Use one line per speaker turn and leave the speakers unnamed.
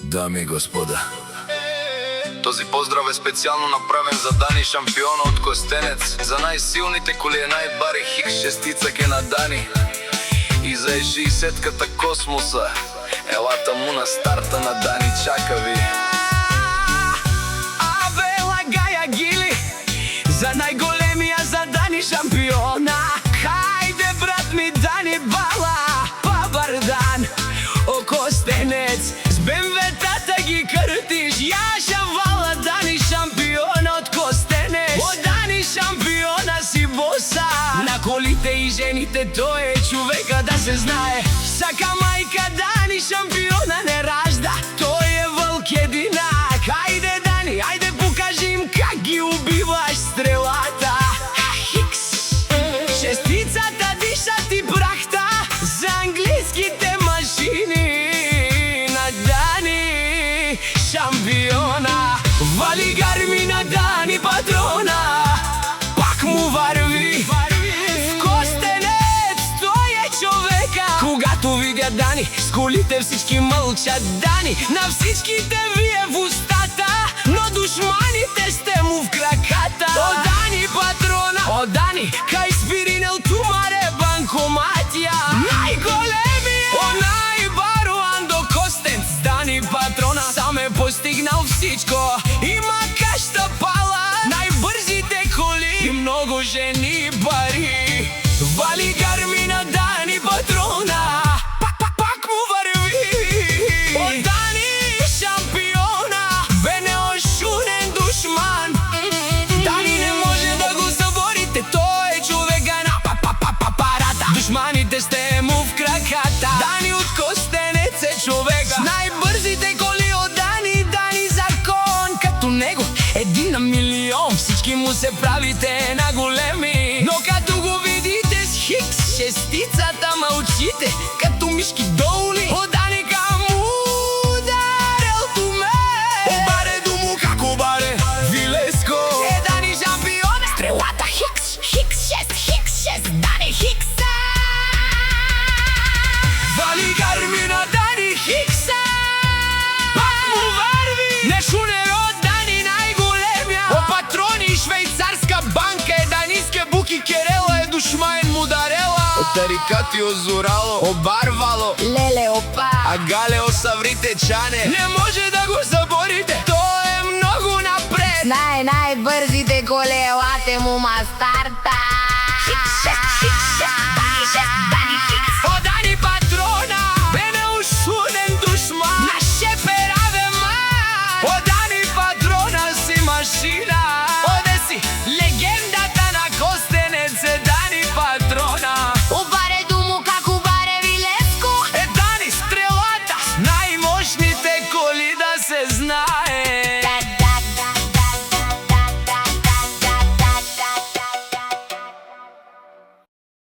Дами и господа, този поздрав е специјално направен за Дани, шампион од Костенец. За најсилните коли е најбари хикс шестицаке на Дани. И за Е60-ката Космоса, елата му на старта на Дани, чака ви.
Абе, лагаја гили, за најголемија, за Дани шампиона. Хајде брат ми Дани бала, пабар дан, о Костенец. С БМВ-тата ги кртиш, ја шавала Дани шампион од Костенец. О Дани шампиона си боса, на колите и жените тој е човека да се знае. Сака мајка Дани шампиона не ражда, тој е вълк единак. Хајде Дани, ајде покажи им как ги убиваш стрелата. Хикс, шестицата диша ти прахта за англиските машини на Дани шампиона. Вали гарми на Дани патрона, пак му варви в Костенец, тој е човека. Когато видя Дани, с колите всички мълчат. Дани на всичките вие в устата, но душманите сте му в краката. О Дани патрона, о Дани, кај спиринел тумаре банкоматија. Најголемиот, о најбаруан до Костенц, Дани патрона сам е постигнал всичко. Има кашта пала, најбрзите коли и много жени пари. Вали гарми на Дани патрона, пак му върви. О Дани шампиона, бе неошунен душман. Дани не може да го заборите, тој е човека на парата. Душманите сте му в краката. Дани от Костенец е човека с најбрзите коли. О Дани, Дани закон, като него един на милион. Всички му се правите на големи, но като го видите с хикс шестицата мълчите, като мишки долни. О Дани каму ударил туме, обаре думу како баре Вилеско. Е Дани шампион, стрелата хикс, хикс шест, Дани хикса. Вали гарми на Дани хикса, пак му върви. Не шунер от Дани најголемија, о патрони швейцарска банка е даниске буки керела е душмаен му дарела.
О тарикати озурало, обарвало,
Леле опа,
а галео саврите чане.
Не може да го заборите, тој е многу напред.
знае најбрзите колелате му ма старта. Хикс шест, Дани